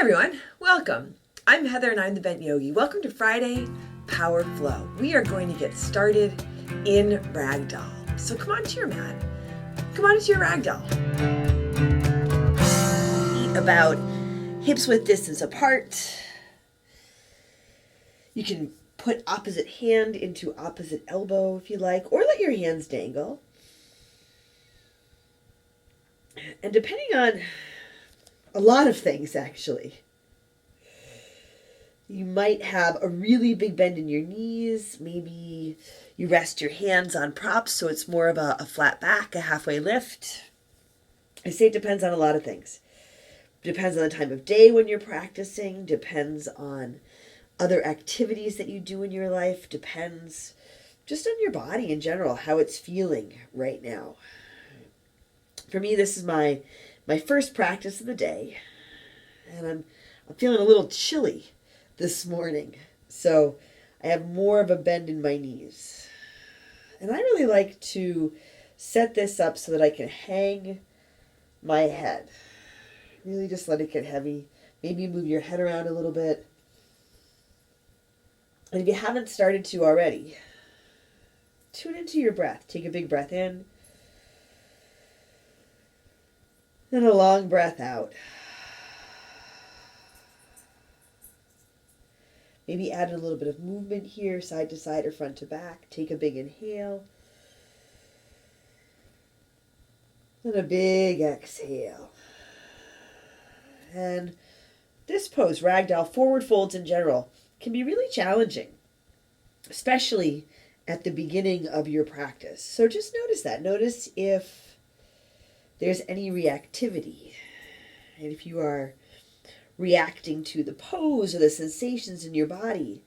everyone, welcome. I'm Heather and I'm the Bent Yogi. Welcome to Friday Power Flow. We are going to get started in Ragdoll. So come onto your mat. Come on into your Ragdoll. Feet about hips width distance apart. You can put opposite hand into opposite elbow if you like, or let your hands dangle. And depending on a lot of things, actually, you might have a really big bend in your knees. Maybe you rest your hands on props, so it's more of a flat back, a halfway lift. I say it depends on a lot of things. Depends on the time of day when you're practicing. Depends on other activities that you do in your life. Depends just on your body in general, how it's feeling right now. For me, this is my first practice of the day, and I'm feeling a little chilly this morning, so I have more of a bend in my knees. And I really like to set this up so that I can hang my head. Really just let it get heavy. Maybe move your head around a little bit. And if you haven't started to already, tune into your breath. Take a big breath in. And a long breath out. Maybe add a little bit of movement here, side to side or front to back. Take a big inhale. And a big exhale. And this pose, Ragdoll, forward folds in general, can be really challenging, especially at the beginning of your practice. So just notice that. Notice if there's any reactivity, and if you are reacting to the pose or the sensations in your body,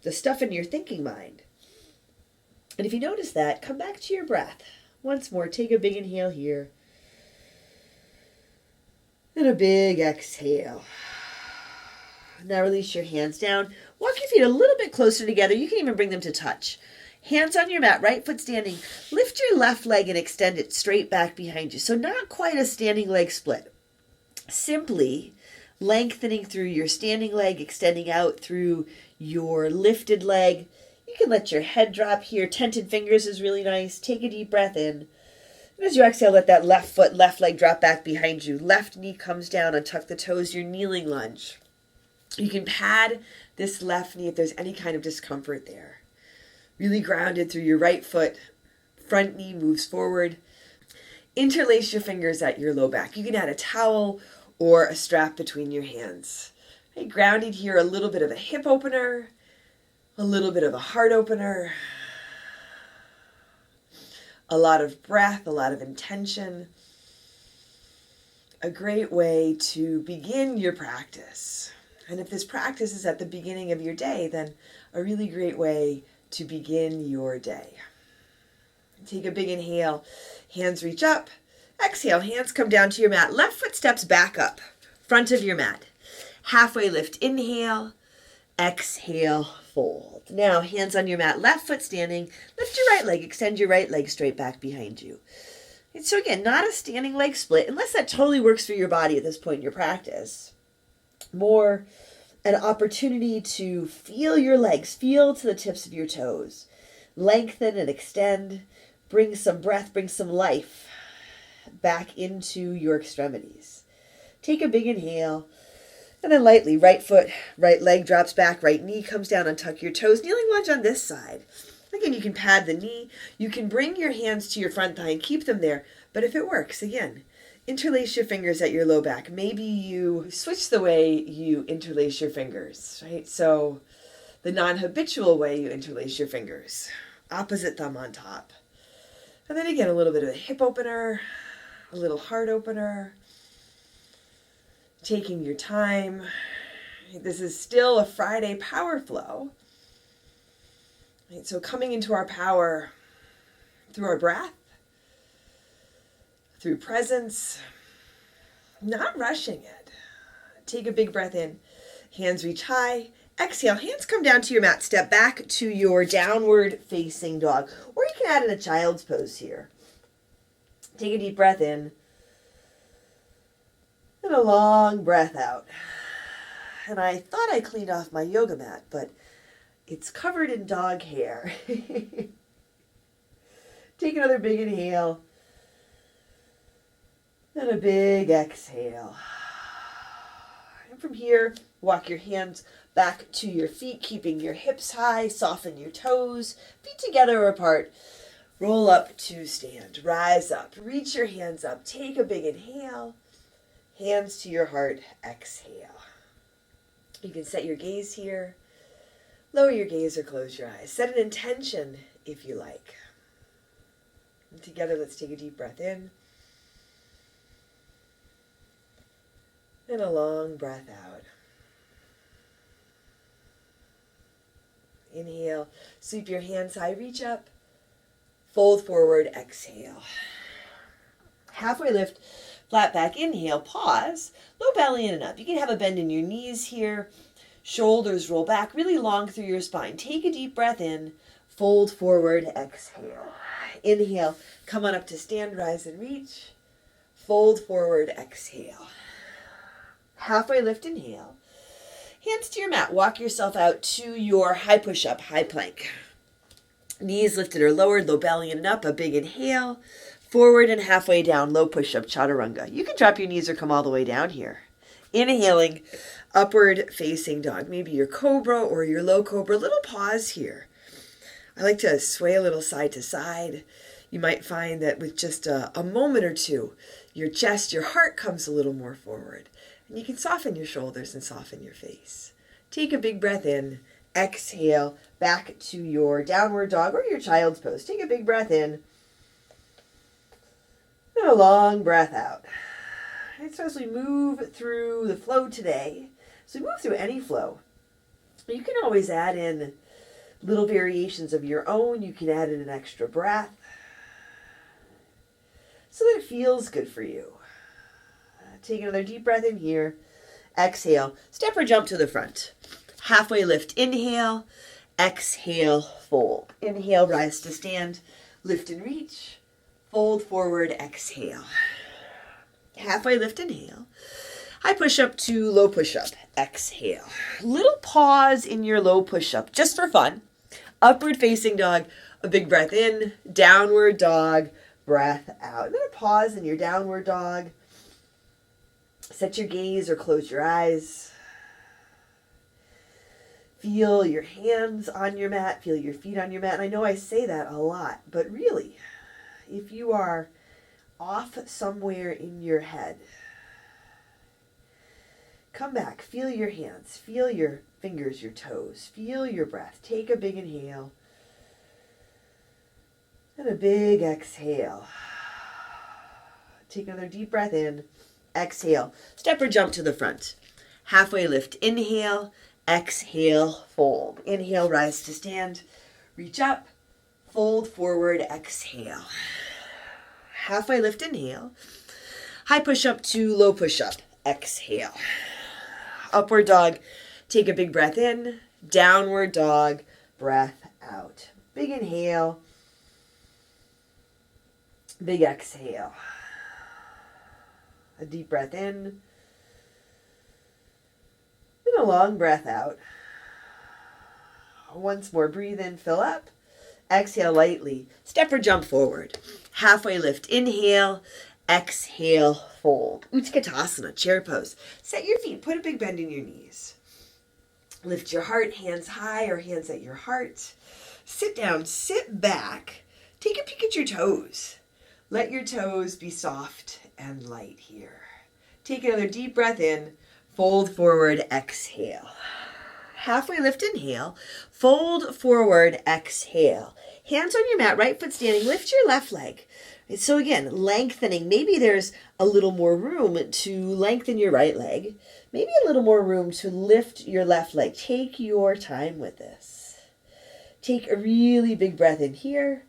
the stuff in your thinking mind. And if you notice that, come back to your breath. Once more, take a big inhale here, and a big exhale. Now release your hands down. Walk your feet a little bit closer together. You can even bring them to touch. Hands on your mat, right foot standing. Lift your left leg and extend it straight back behind you. So not quite a standing leg split. Simply lengthening through your standing leg, extending out through your lifted leg. You can let your head drop here. Tented fingers is really nice. Take a deep breath in. And as you exhale, let that left foot, left leg drop back behind you. Left knee comes down, untuck the toes, your kneeling lunge. You can pad this left knee if there's any kind of discomfort there. Really grounded through your right foot. Front knee moves forward. Interlace your fingers at your low back. You can add a towel or a strap between your hands. Okay, grounded here, a little bit of a hip opener, a little bit of a heart opener, a lot of breath, a lot of intention. A great way to begin your practice. And if this practice is at the beginning of your day, then a really great way to begin your day. Take a big inhale, hands reach up. Exhale, hands come down to your mat. Left foot steps back up, front of your mat. Halfway lift, inhale, exhale, fold. Now, hands on your mat, left foot standing. Lift your right leg, extend your right leg straight back behind you. And so again, not a standing leg split, unless that totally works for your body at this point in your practice. More an opportunity to feel your legs, feel to the tips of your toes. Lengthen and extend. Bring some breath, bring some life back into your extremities. Take a big inhale. And then lightly, right foot, right leg drops back, right knee comes down, untuck your toes. Kneeling lunge on this side. Again, you can pad the knee. You can bring your hands to your front thigh and keep them there. But if it works, again, interlace your fingers at your low back. Maybe you switch the way you interlace your fingers, right? So the non-habitual way you interlace your fingers. Opposite thumb on top. And then again, a little bit of a hip opener, a little heart opener. Taking your time. This is still a Friday power flow. Right? So coming into our power through our breath, through presence, not rushing it. Take a big breath in. Hands reach high. Exhale, hands come down to your mat. Step back to your downward facing dog. Or you can add in a child's pose here. Take a deep breath in. And a long breath out. And I thought I cleaned off my yoga mat, but it's covered in dog hair. Take another big inhale. And a big exhale. And from here, walk your hands back to your feet, keeping your hips high, soften your toes, feet together or apart. Roll up to stand, rise up, reach your hands up, take a big inhale, hands to your heart, exhale. You can set your gaze here, lower your gaze or close your eyes. Set an intention if you like. And together, let's take a deep breath in. And a long breath out. Inhale, sweep your hands high, reach up, fold forward, exhale. Halfway lift, flat back, inhale, pause, low belly in and up. You can have a bend in your knees here, shoulders roll back, really long through your spine. Take a deep breath in, fold forward, exhale. Inhale, come on up to stand, rise and reach, fold forward, exhale. Halfway lift, inhale. Hands to your mat. Walk yourself out to your high push-up, high plank. Knees lifted or lowered, low belly in and up. A big inhale. Forward and halfway down, low push-up, chaturanga. You can drop your knees or come all the way down here. Inhaling, upward facing dog. Maybe your cobra or your low cobra. Little pause here. I like to sway a little side to side. You might find that with just a moment or two, your chest, your heart comes a little more forward. And you can soften your shoulders and soften your face. Take a big breath in. Exhale, back to your downward dog or your child's pose. Take a big breath in. And a long breath out. And so as we move through the flow today, as we move through any flow, you can always add in little variations of your own. You can add in an extra breath so that it feels good for you. Take another deep breath in here. Exhale. Step or jump to the front. Halfway lift. Inhale. Exhale. Fold. Inhale. Rise to stand. Lift and reach. Fold forward. Exhale. Halfway lift. Inhale. High push-up to low push-up. Exhale. Little pause in your low push-up just for fun. Upward facing dog. A big breath in. Downward dog. Breath out. And then a pause in your downward dog. Set your gaze or close your eyes. Feel your hands on your mat. Feel your feet on your mat. And I know I say that a lot, but really, if you are off somewhere in your head, come back. Feel your hands. Feel your fingers, your toes. Feel your breath. Take a big inhale. And a big exhale. Take another deep breath in. Exhale. Step or jump to the front. Halfway lift. Inhale. Exhale. Fold. Inhale. Rise to stand. Reach up. Fold forward. Exhale. Halfway lift. Inhale. High push up to low push up. Exhale. Upward dog. Take a big breath in. Downward dog. Breath out. Big inhale. Big exhale. A deep breath in. And a long breath out. Once more, breathe in, fill up. Exhale lightly. Step or jump forward. Halfway lift. Inhale. Exhale. Fold. Katasana, chair pose. Set your feet. Put a big bend in your knees. Lift your heart, hands high or hands at your heart. Sit down, sit back. Take a peek at your toes. Let your toes be soft and light here. Take another deep breath in. Fold forward, exhale. Halfway lift, inhale. Fold forward, exhale. Hands on your mat, right foot standing. Lift your left leg. So again, lengthening. Maybe there's a little more room to lengthen your right leg. Maybe a little more room to lift your left leg. Take your time with this. Take a really big breath in here.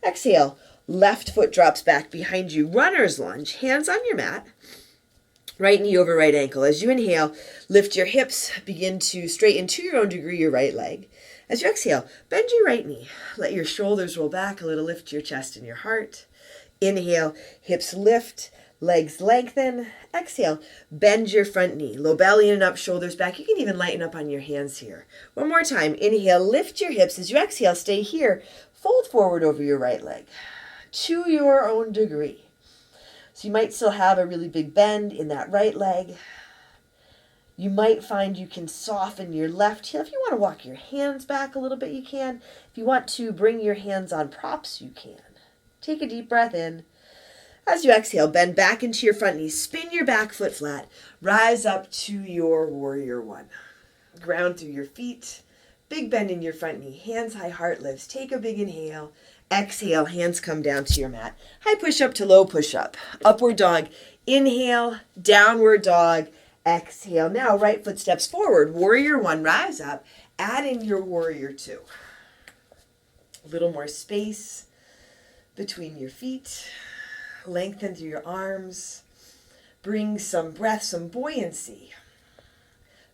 Exhale. Left foot drops back behind you. Runner's lunge. Hands on your mat. Right knee over right ankle. As you inhale, lift your hips. Begin to straighten to your own degree your right leg. As you exhale, bend your right knee. Let your shoulders roll back a little. Lift your chest and your heart. Inhale, hips lift. Legs lengthen. Exhale, bend your front knee. Low belly and up, shoulders back. You can even lighten up on your hands here. One more time. Inhale, lift your hips. As you exhale, stay here. Fold forward over your right leg to your own degree. So you might still have a really big bend in that right leg. You might find you can soften your left heel. If you want to walk your hands back a little bit, you can. If you want to bring your hands on props, you can. Take a deep breath in. As you exhale, bend back into your front knee. Spin your back foot flat. Rise up to your warrior one. Ground through your feet. Big bend in your front knee. Hands high, heart lifts. Take a big inhale. Exhale, hands come down to your mat. High push up to low push up. Upward dog. Inhale, downward dog. Exhale. Now right foot steps forward. Warrior one, rise up. Add in your warrior two. A little more space between your feet. Lengthen through your arms. Bring some breath, some buoyancy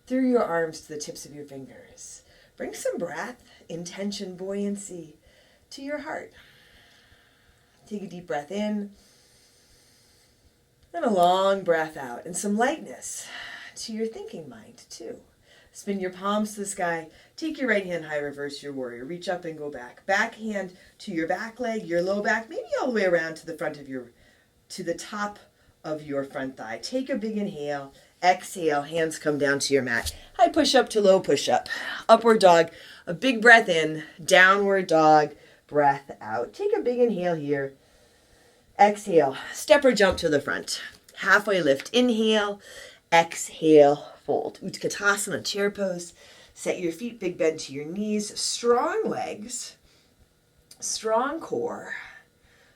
through your arms to the tips of your fingers. Bring some breath, intention, buoyancy to your heart. Take a deep breath in and a long breath out, and some lightness to your thinking mind too. Spin your palms to the sky. Take your right hand high, reverse your warrior. Reach up and go back. Back hand to your back leg, your low back, maybe all the way around to the top of your front thigh. Take a big inhale. Exhale, hands come down to your mat. High push up to low push up. Upward dog, a big breath in. Downward dog, breath out. Take a big inhale here. Exhale, step or jump to the front. Halfway lift, inhale. Exhale, fold. Katasana, chair pose. Set your feet, big bend to your knees. Strong legs, strong core,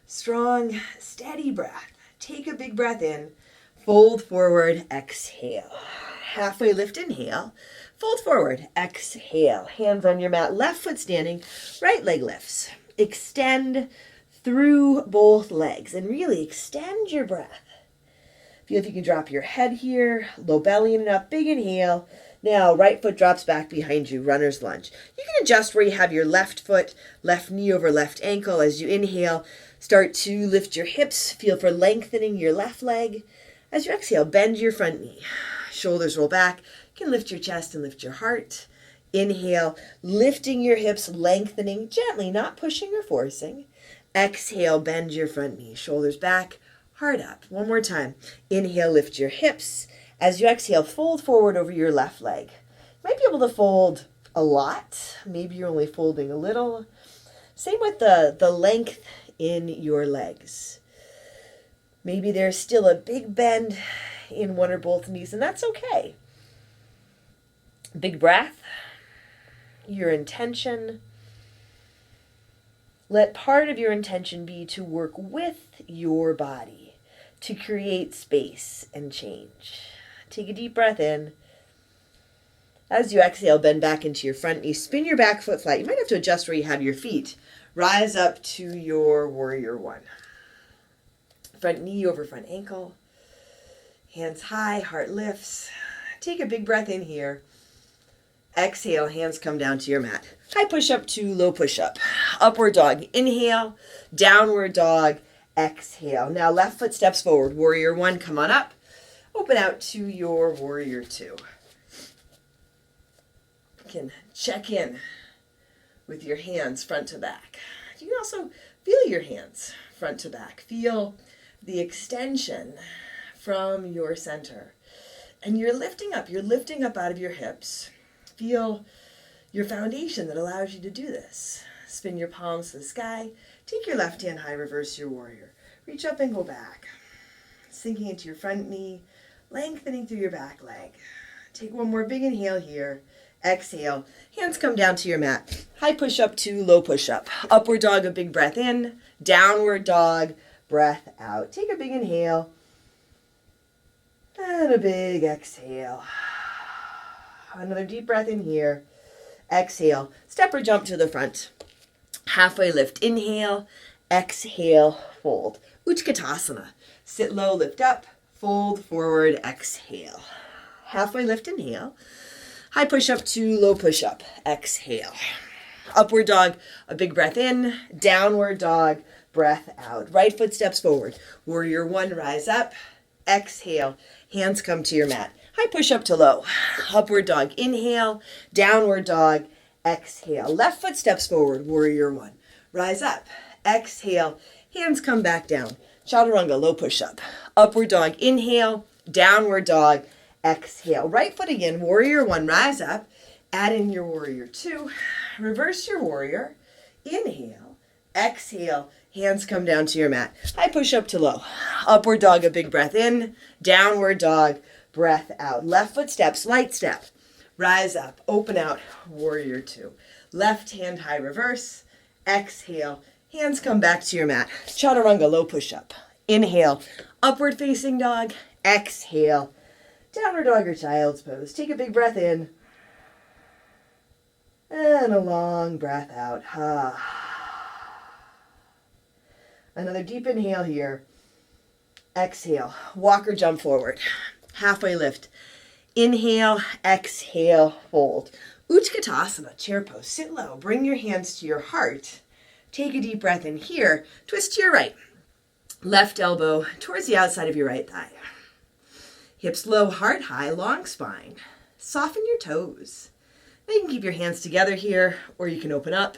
strong, steady breath. Take a big breath in. Fold forward, exhale. Halfway lift, inhale. Fold forward, exhale. Hands on your mat, left foot standing, right leg lifts. Extend through both legs and really extend your breath. Feel if you can drop your head here, low belly in and up, big inhale. Now, right foot drops back behind you, runner's lunge. You can adjust where you have your left foot, left knee over left ankle. As you inhale, start to lift your hips. Feel for lengthening your left leg. As you exhale, bend your front knee. Shoulders roll back. You can lift your chest and lift your heart. Inhale, lifting your hips, lengthening gently, not pushing or forcing. Exhale, bend your front knee. Shoulders back, heart up. One more time. Inhale, lift your hips. As you exhale, fold forward over your left leg. You might be able to fold a lot. Maybe you're only folding a little. Same with the length in your legs. Maybe there's still a big bend in one or both knees, and that's okay. Big breath, your intention. Let part of your intention be to work with your body to create space and change. Take a deep breath in. As you exhale, bend back into your front knee. Spin your back foot flat. You might have to adjust where you have your feet. Rise up to your warrior one. Front knee over front ankle. Hands high, heart lifts. Take a big breath in here. Exhale, hands come down to your mat. High push up to low push up. Upward dog. Inhale, downward dog. Exhale. Now left foot steps forward. Warrior one, come on up. Open out to your warrior two. You can check in with your hands front to back. You can also feel your hands front to back. Feel the extension from your center. And you're lifting up out of your hips. Feel your foundation that allows you to do this. Spin your palms to the sky. Take your left hand high, reverse your warrior. Reach up and go back. Sinking into your front knee, lengthening through your back leg. Take one more big inhale here. Exhale. Hands come down to your mat. High push up to low push up. Upward dog, a big breath in. Downward dog, breath out. Take a big inhale. And a big exhale. Another deep breath in here. Exhale. Step or jump to the front. Halfway lift. Inhale. Exhale. Fold. Katasana. Sit low, lift up. Fold forward. Exhale. Halfway lift. Inhale. High push up to low push up. Exhale. Upward dog. A big breath in. Downward dog. breath out. Right foot steps forward. Warrior one, rise up. Exhale, hands come to your mat. High push up to low. Upward dog, inhale. Downward dog, exhale. Left foot steps forward, warrior one. Rise up, exhale, hands come back down. Chaturanga, low push up. Upward dog, inhale. Downward dog, exhale. Right foot again, warrior one, rise up. Add in your warrior two. Reverse your warrior. Inhale, exhale, hands come down to your mat. High push up to low. Upward dog, a big breath in. Downward dog, breath out. Left foot steps, light step. Rise up, open out, warrior two. Left hand high reverse. Exhale, hands come back to your mat. Chaturanga, low push up. Inhale, upward facing dog. Exhale, downward dog or child's pose. Take a big breath in. And a long breath out. Another deep inhale here. Exhale, walk or jump forward. Halfway lift. Inhale, exhale, fold. Katasana, chair pose. Sit low, bring your hands to your heart. Take a deep breath in here. Twist to your right. Left elbow towards the outside of your right thigh. Hips low, heart high, long spine. Soften your toes. Now you can keep your hands together here, or you can open up.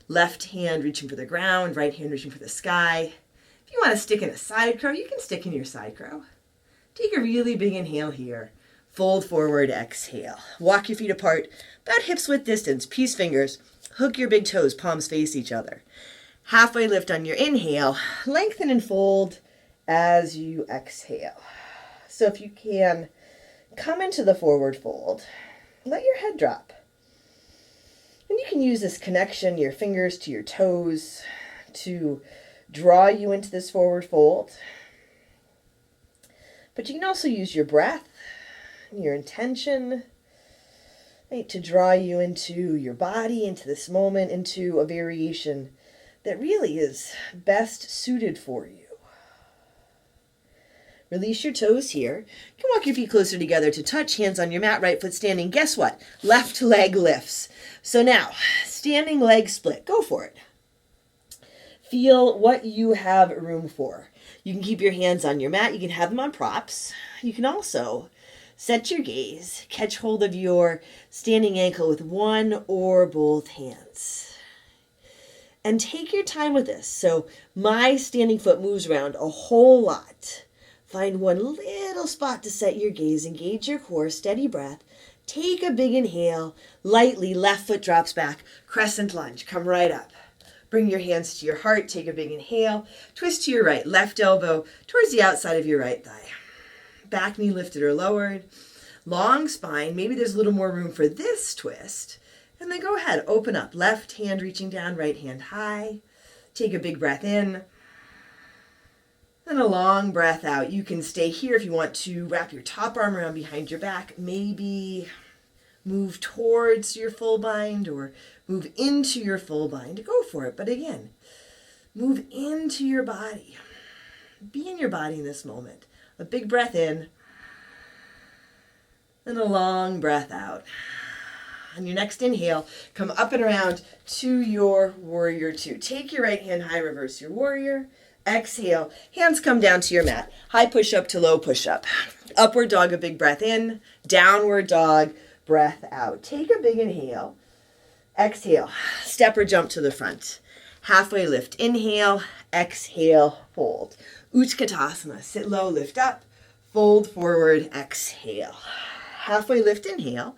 Left hand reaching for the ground, right hand reaching for the sky. If you want to stick in a side crow, you can stick in your side crow. Take a really big inhale here. Fold forward, exhale. Walk your feet apart, about hips width distance, peace fingers. Hook your big toes, palms face each other. Halfway lift on your inhale. Lengthen and fold as you exhale. So if you can, come into the forward fold. Let your head drop. And you can use this connection, your fingers to your toes, to draw you into this forward fold. But you can also use your breath, your intention, right, to draw you into your body, into this moment, into a variation that really is best suited for you. Release your toes here. You can walk your feet closer together to touch, hands on your mat, right foot standing. Guess what? Left leg lifts. So now, standing leg split. Go for it. Feel what you have room for. You can keep your hands on your mat. You can have them on props. You can also set your gaze. Catch hold of your standing ankle with one or both hands. And take your time with this. So my standing foot moves around a whole lot. Find one little spot to set your gaze. Engage your core. Steady breath. Take a big inhale. Lightly, left foot drops back. Crescent lunge. Come right up. Bring your hands to your heart. Take a big inhale. Twist to your right. Left elbow towards the outside of your right thigh. Back knee lifted or lowered. Long spine. Maybe there's a little more room for this twist. And then go ahead. Open up. Left hand reaching down. Right hand high. Take a big breath in. And a long breath out. You can stay here if you want to wrap your top arm around behind your back. Maybe move towards your full bind or move into your full bind. Go for it. But again, move into your body. Be in your body in this moment. A big breath in and a long breath out. On your next inhale, come up and around to your warrior two. Take your right hand high, reverse your warrior. Exhale, hands come down to your mat. High push up to low push up. Upward dog, a big breath in. Downward dog, breath out. Take a big inhale. Exhale, step or jump to the front. Halfway lift, inhale. Exhale, fold. Katasana, sit low, lift up. Fold forward, exhale. Halfway lift, inhale.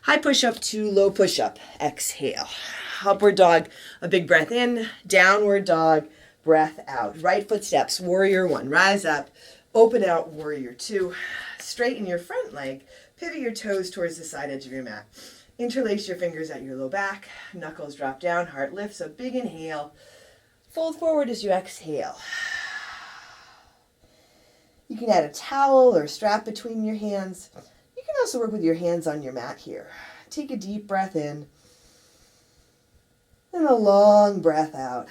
High push up to low push up. Exhale. Upward dog, a big breath in. Downward dog, breath out. Right foot steps, warrior one. Rise up, open out, warrior two. Straighten your front leg. Pivot your toes towards the side edge of your mat. Interlace your fingers at your low back. Knuckles drop down, heart lifts. A big inhale. Fold forward as you exhale. You can add a towel or a strap between your hands. You can also work with your hands on your mat here. Take a deep breath in and a long breath out.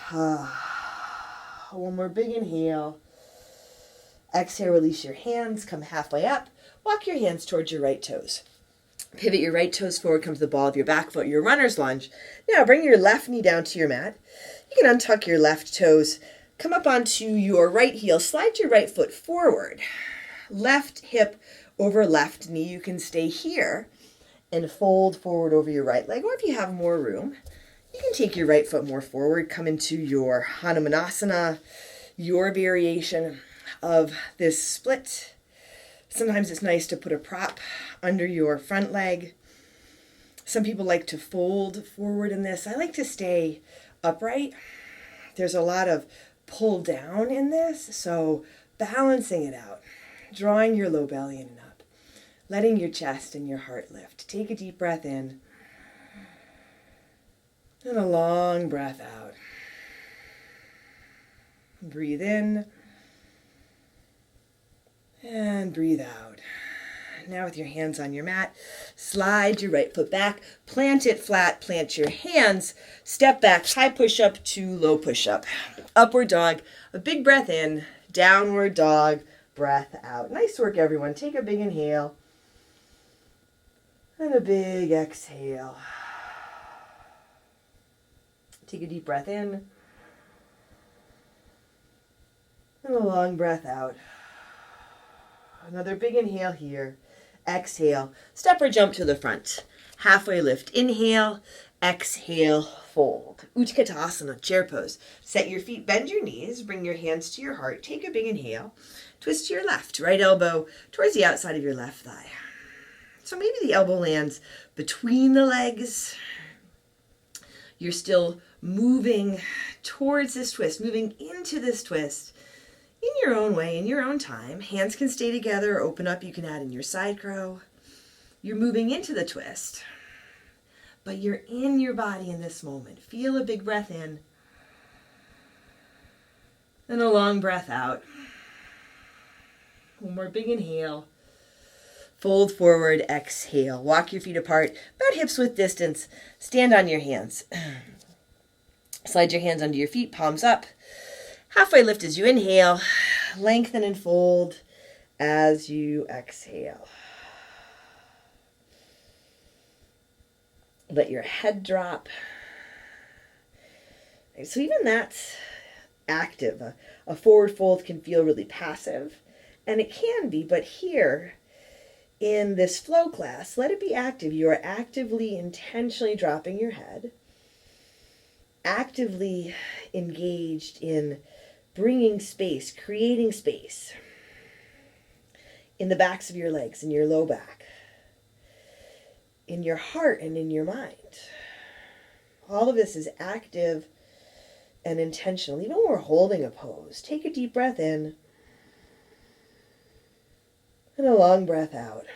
One more big inhale. Exhale, release your hands, come halfway up. Walk your hands towards your right toes. Pivot your right toes forward, come to the ball of your back foot, your runner's lunge. Now bring your left knee down to your mat. You can untuck your left toes Come up onto your right heel, slide your right foot forward. Left hip over left knee. You can stay here and fold forward over your right leg, or if you have more room, you can take your right foot more forward, come into your Hanumanasana, your variation of this split. Sometimes it's nice to put a prop under your front leg. Some people like to fold forward in this. I like to stay upright. There's a lot of pull down in this, so balancing it out, drawing your low belly in and up, letting your chest and your heart lift. Take a deep breath in and a long breath out. Breathe in and breathe out. Now with your hands on your mat, slide your right foot back, plant it flat, plant your hands, step back, high push-up to low push-up. Upward dog, a big breath in, downward dog, breath out. Nice work, everyone. Take a big inhale and a big exhale. Take a deep breath in and a long breath out. Another big inhale here. Exhale, step or jump to the front. Halfway lift, inhale, exhale, fold. Katasana, chair pose. Set your feet, bend your knees, bring your hands to your heart. Take a big inhale, twist to your left, right elbow towards the outside of your left thigh. So maybe the elbow lands between the legs. You're still moving towards this twist, moving into this twist. In your own way, in your own time. Hands can stay together or open up. You can add in your side crow. You're moving into the twist, but you're in your body in this moment. Feel a big breath in and a long breath out. One more big inhale. Fold forward, exhale. Walk your feet apart, about hips width distance. Stand on your hands. Slide your hands under your feet, palms up. Halfway lift as you inhale, lengthen and fold as you exhale. Let your head drop. So even that's active. A forward fold can feel really passive, and it can be, but here in this flow class, let it be active. You are actively, intentionally dropping your head, actively engaged in bringing space, creating space in the backs of your legs, in your low back, in your heart and in your mind. All of this is active and intentional. Even when we're holding a pose, take a deep breath in and a long breath out.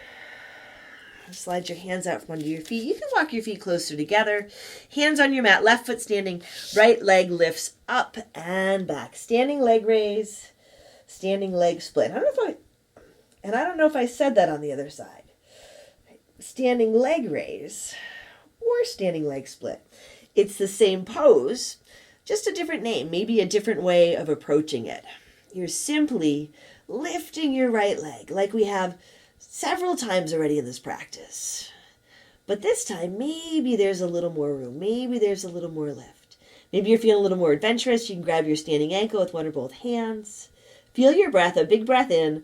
Slide your hands out from under your feet. You can walk your feet closer together. Hands on your mat, left foot standing, right leg lifts up and back. Standing leg raise, standing leg split. I don't know if I said that on the other side. Standing leg raise or standing leg split. It's the same pose, just a different name, maybe a different way of approaching it. You're simply lifting your right leg like we have several times already in this practice. But this time, maybe there's a little more room. Maybe there's a little more lift. Maybe you're feeling a little more adventurous. You can grab your standing ankle with one or both hands. Feel your breath, a big breath in,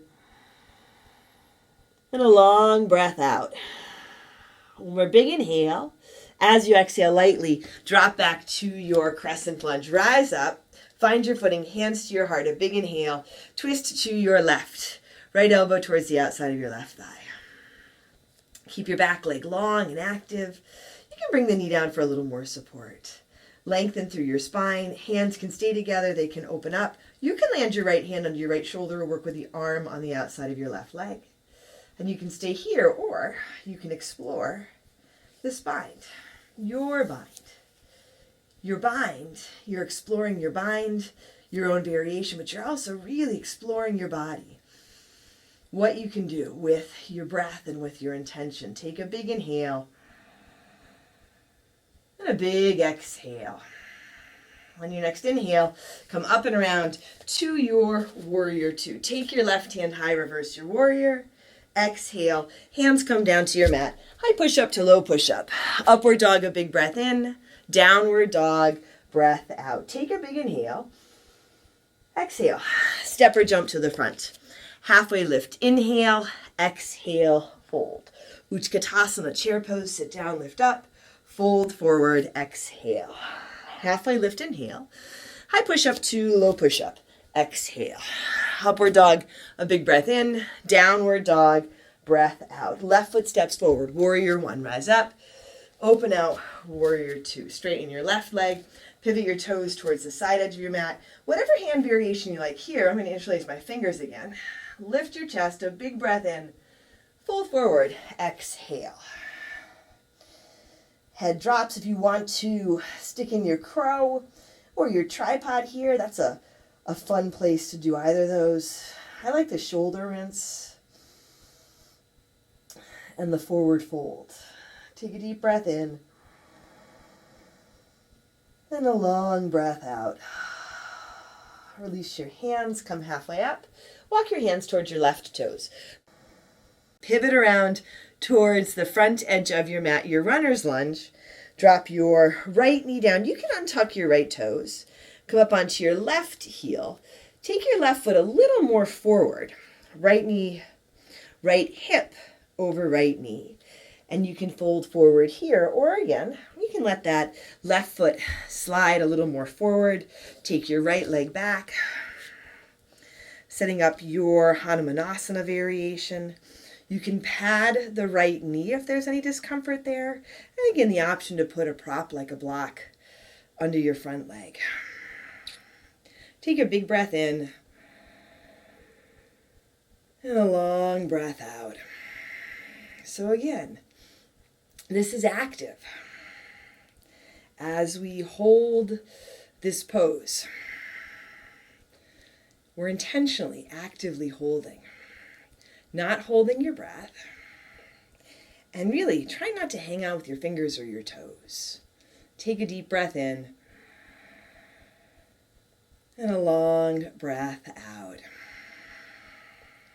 and a long breath out. One more big inhale. As you exhale lightly, drop back to your crescent lunge. Rise up, find your footing, hands to your heart, a big inhale. Twist to your left. Right elbow towards the outside of your left thigh. Keep your back leg long and active. You can bring the knee down for a little more support. Lengthen through your spine. Hands can stay together. They can open up. You can land your right hand under your right shoulder or work with the arm on the outside of your left leg. And you can stay here, or you can explore this bind. Your bind. Your bind. You're exploring your bind, your own variation, but you're also really exploring your body. What you can do with your breath and with your intention. Take a big inhale and a big exhale. On your next inhale, come up and around to your warrior two. Take your left hand high, reverse your warrior. Exhale, hands come down to your mat. High push up to low push up. Upward dog, a big breath in. Downward dog, breath out. Take a big inhale. Exhale, step or jump to the front. Halfway lift, inhale, exhale, fold. Katasana, chair pose, sit down, lift up, fold forward, exhale. Halfway lift, inhale. High push-up to low push-up, exhale. Upward dog, a big breath in, downward dog, breath out. Left foot steps forward, warrior one, rise up, open out, warrior two. Straighten your left leg, pivot your toes towards the side edge of your mat. Whatever hand variation you like here, I'm going to interlace my fingers again. Lift your chest, a big breath in, fold forward, exhale. Head drops. If you want to stick in your crow or your tripod here, that's a fun place to do either of those. I like the shoulder rinse and the forward fold. Take a deep breath in and a long breath out. Release your hands, come halfway up. Walk your hands towards your left toes. Pivot around towards the front edge of your mat, your runner's lunge. Drop your right knee down. You can untuck your right toes. Come up onto your left heel. Take your left foot a little more forward. Right knee, right hip over right knee. And you can fold forward here, or again, you can let that left foot slide a little more forward. Take your right leg back. Setting up your Hanumanasana variation. You can pad the right knee if there's any discomfort there. And again, the option to put a prop like a block under your front leg. Take a big breath in and a long breath out. So again, this is active. As we hold this pose, we're intentionally, actively holding. Not holding your breath. And really, try not to hang out with your fingers or your toes. Take a deep breath in and a long breath out.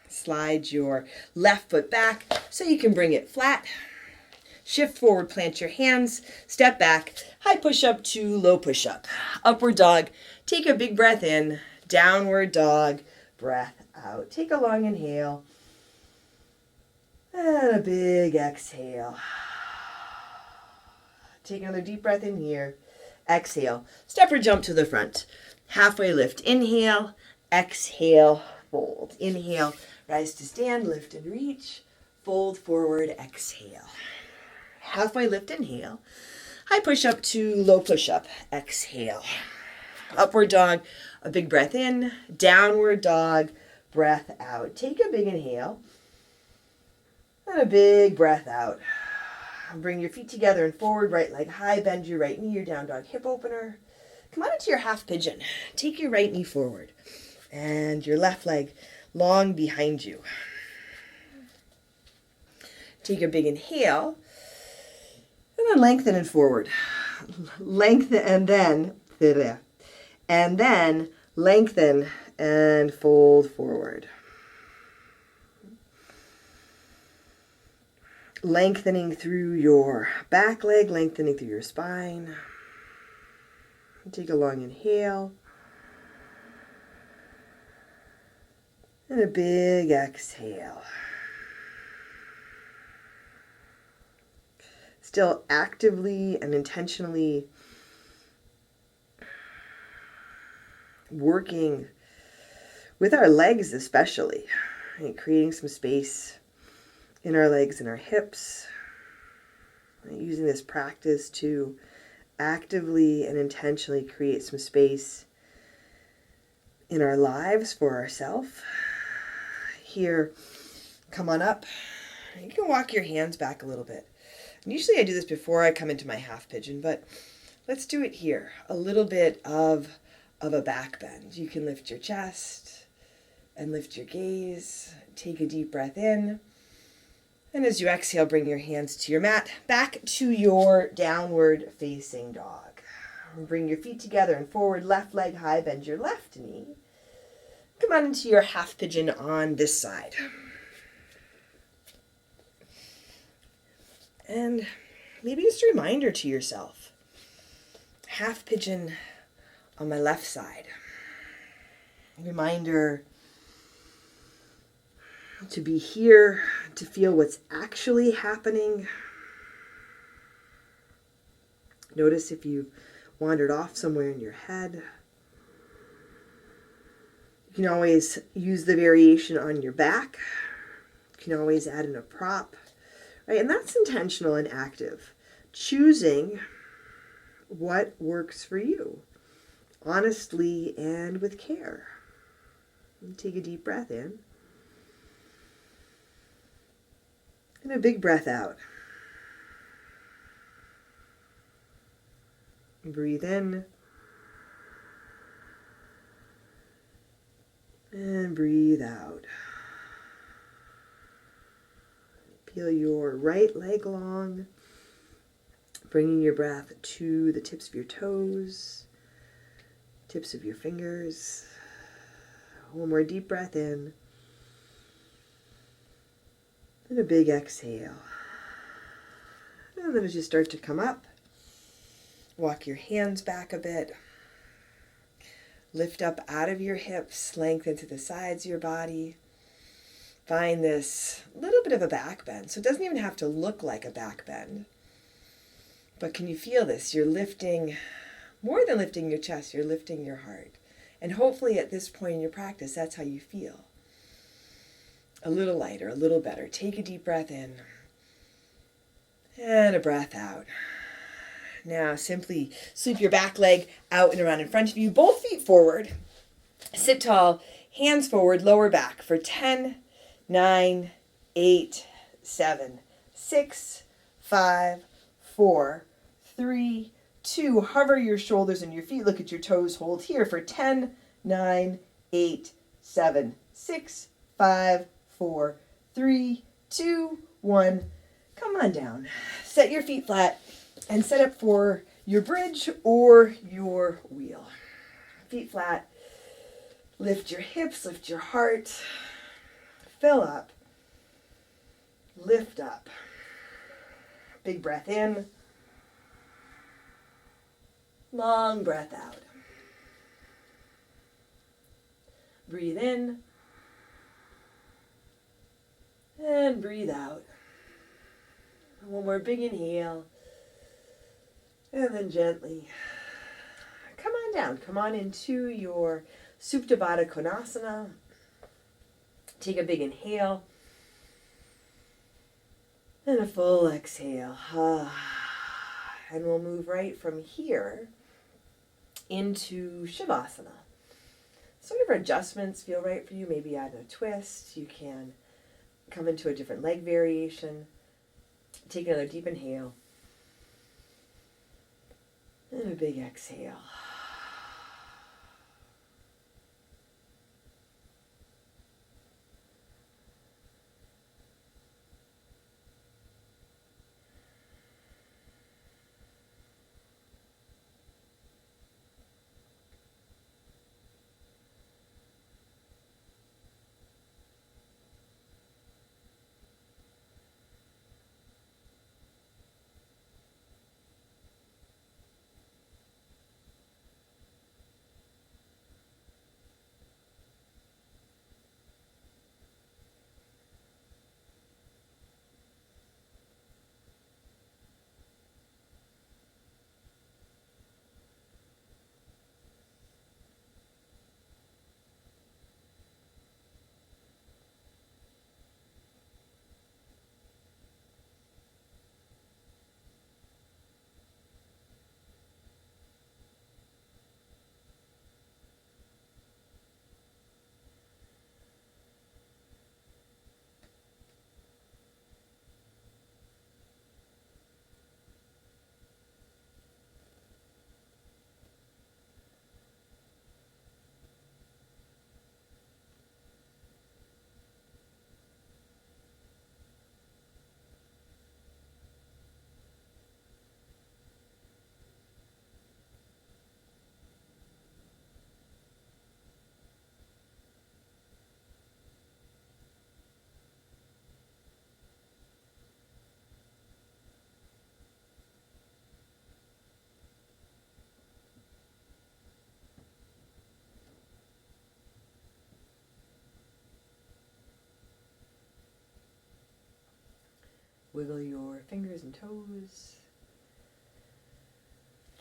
Slide your left foot back so you can bring it flat. Shift forward, plant your hands, step back, high push-up to low push-up. Upward dog, take a big breath in, downward dog, breath out. Take a long inhale. And a big exhale. Take another deep breath in here. Exhale. Step or jump to the front. Halfway lift. Inhale. Exhale. Fold. Inhale. Rise to stand. Lift and reach. Fold forward. Exhale. Halfway lift. Inhale. High push up to low push up. Exhale. Upward dog. A big breath in. Downward dog. Breath out. Take a big inhale. And a big breath out. Bring your feet together and forward, right leg high, bend your right knee, your down dog hip opener. Come on into your half pigeon. Take your right knee forward and your left leg long behind you. Take a big inhale and then lengthen and forward. Lengthen and then lengthen and fold forward. Lengthening through your back leg, lengthening through your spine. Take a long inhale. And a big exhale. Still actively and intentionally working with our legs especially, right? Creating some space in our legs and our hips, using this practice to actively and intentionally create some space in our lives for ourselves. Here, come on up. You can walk your hands back a little bit. And usually I do this before I come into my half pigeon, but let's do it here. A little bit of a back bend. You can lift your chest and lift your gaze. Take a deep breath in. And as you exhale, bring your hands to your mat, back to your downward facing dog. Bring your feet together and forward, left leg high, bend your left knee. Come on into your half pigeon on this side. And maybe just a reminder to yourself, half pigeon on my left side. Reminder to be here, to feel what's actually happening. Notice if you've wandered off somewhere in your head. You can always use the variation on your back. You can always add in a prop, right? And that's intentional and active. Choosing what works for you, honestly and with care. And take a deep breath in. And a big breath out. Breathe in. And breathe out. Peel your right leg long, bringing your breath to the tips of your toes, tips of your fingers. One more deep breath in. And a big exhale. And then as you start to come up, walk your hands back a bit. Lift up out of your hips, lengthen to the sides of your body. Find this little bit of a back bend. So it doesn't even have to look like a back bend. But can you feel this? You're lifting, more than lifting your chest, you're lifting your heart. And hopefully at this point in your practice, that's how you feel. A little lighter, a little better. Take a deep breath in. And a breath out. Now simply sweep your back leg out and around in front of you. Both feet forward. Sit tall, hands forward, lower back for 10, 9, 8, 7, 6, 5, 4, 3, 2. Hover your shoulders and your feet. Look at your toes. Hold here for 10, 9, 8, 7, 6, 5, 4, 3, 2, 1. Come on down. Set your feet flat and set up for your bridge or your wheel. Feet flat. Lift your hips, lift your heart. Fill up. Lift up. Big breath in. Long breath out. Breathe in. And breathe out. One more big inhale. And then gently come on down. Come on into your Supta Baddha Konasana. Take a big inhale. And a full exhale. And we'll move right from here into Shavasana. So whatever adjustments feel right for you, maybe add a twist. You can come into a different leg variation. Take another deep inhale. And a big exhale. Wiggle your fingers and toes.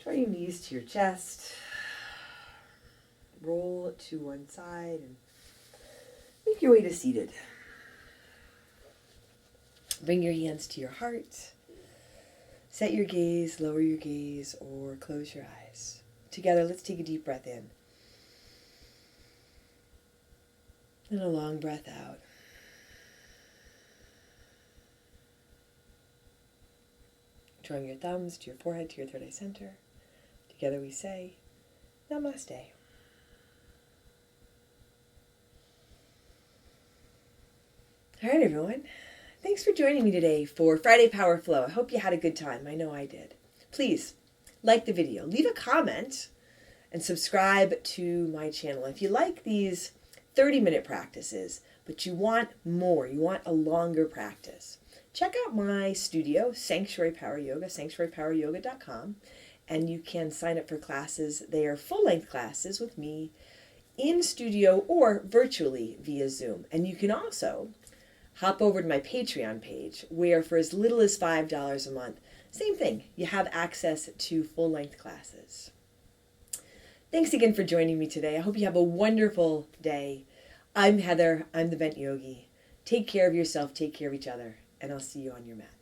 Draw your knees to your chest. Roll to one side and make your way to seated. Bring your hands to your heart. Set your gaze, lower your gaze, or close your eyes. Together, let's take a deep breath in. And a long breath out. Drawing your thumbs to your forehead, to your third eye center. Together we say, Namaste. All right, everyone. Thanks for joining me today for Friday Power Flow. I hope you had a good time. I know I did. Please like the video, leave a comment, and subscribe to my channel. If you like these 30-minute practices, but you want more, you want a longer practice, check out my studio, Sanctuary Power Yoga, sanctuarypoweryoga.com, and you can sign up for classes. They are full-length classes with me in studio or virtually via Zoom. And you can also hop over to my Patreon page, where for as little as $5 a month, same thing, you have access to full-length classes. Thanks again for joining me today. I hope you have a wonderful day. I'm Heather. I'm the Bent Yogi. Take care of yourself, take care of each other, and I'll see you on your mat.